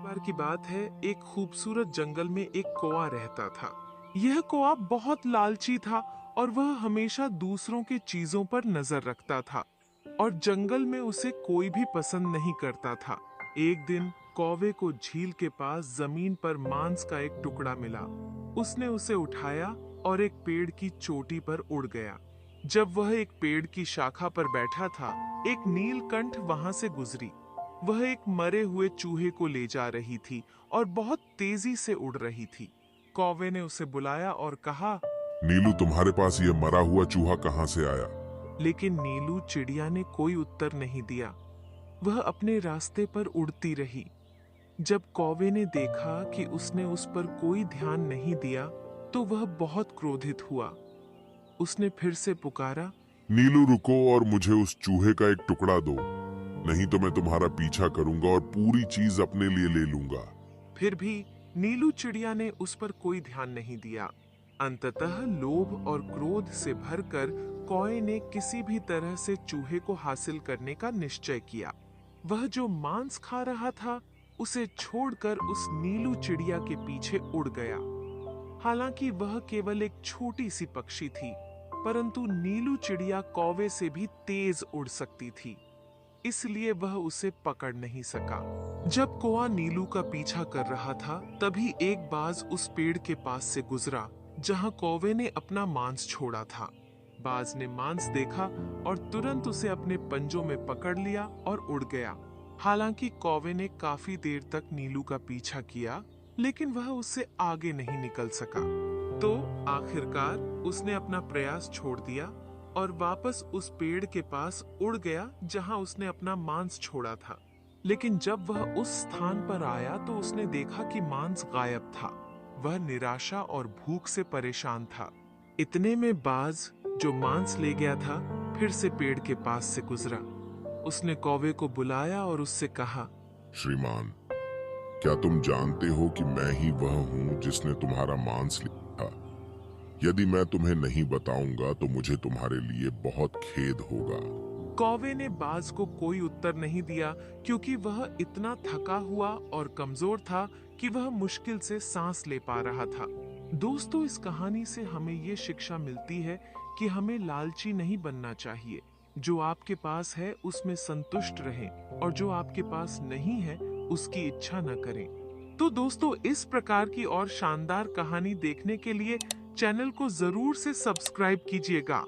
बार की बात है, एक खूबसूरत जंगल में एक कौवा रहता था। यह कौवा बहुत लालची था और वह हमेशा दूसरों के चीजों पर नजर रखता था और जंगल में उसे कोई भी पसंद नहीं करता था। एक दिन कौवे को झील के पास जमीन पर मांस का एक टुकड़ा मिला। उसने उसे उठाया और एक पेड़ की चोटी पर उड़ गया। जब वह एक पेड़ की शाखा पर बैठा था, एक नीलकंठ वहां से गुजरी। वह एक मरे हुए चूहे को ले जा रही थी और बहुत तेजी से उड़ रही थी। कौवे ने उसे बुलाया और कहा, नीलू, तुम्हारे पास ये मरा हुआ चूहा कहाँ से आया? लेकिन नीलू चिड़िया ने कोई उत्तर नहीं दिया। वह अपने रास्ते पर उड़ती रही। जब कौवे ने देखा कि उसने उस पर कोई ध्यान नहीं दिया, तो वह बहुत क्रोधित हुआ। उसने फिर से पुकारा, नीलू, रुको और मुझे उस चूहे का एक टुकड़ा दो, नहीं तो मैं तुम्हारा पीछा करूंगा और पूरी चीज अपने लिए ले लूंगा। फिर भी नीलू चिड़िया ने उस पर कोई ध्यान नहीं दिया। अंततः लोभ और क्रोध से भरकर कौवे ने किसी भी तरह से चूहे को हासिल करने का निश्चय किया। वह जो मांस खा रहा था, उसे छोड़कर उस नीलू चिड़िया के पीछे उड़ गया। हालांकि वह केवल एक छोटी सी पक्षी थी, परंतु नीलू चिड़िया कौवे से भी तेज उड़ सकती थी, इसलिए वह उसे पकड़ नहीं सका। जब कौवा नीलू का पीछा कर रहा था, तभी एक बाज उस पेड़ के पास से गुजरा जहां कौवे ने अपना मांस छोड़ा था। बाज ने मांस देखा और तुरंत उसे अपने पंजों में पकड़ लिया और उड़ गया। हालांकि कौवे ने काफी देर तक नीलू का पीछा किया, लेकिन वह उससे आगे नहीं निकल सका। तो आखिरकार उसने अपना प्रयास छोड़ दिया और वापस उस पेड़ के पास उड़ गया जहां उसने अपना मांस छोड़ा था। लेकिन जब वह उस स्थान पर आया तो उसने देखा कि मांस गायब था। वह निराशा और भूख से परेशान था। इतने में बाज, जो मांस ले गया था, फिर से पेड़ के पास से गुजरा। उसने कौवे को बुलाया और उससे कहा, श्रीमान, क्या तुम जानते हो कि मैं ही वह हूँ जिसने तुम्हारा मांस लिया था? यदि मैं तुम्हें नहीं बताऊंगा तो मुझे तुम्हारे लिए बहुत खेद होगा। कौवे ने बाज को कोई उत्तर नहीं दिया, क्योंकि वह इतना थका हुआ और कमजोर था कि वह मुश्किल से सांस ले पा रहा था। दोस्तों, इस कहानी से हमें ये शिक्षा मिलती है कि हमें लालची नहीं बनना चाहिए। जो आपके पास है उसमें संतुष्ट रहें और जो आपके पास नहीं है उसकी इच्छा न करें। तो दोस्तों, इस प्रकार की और शानदार कहानी देखने के लिए चैनल को जरूर से सब्सक्राइब कीजिएगा।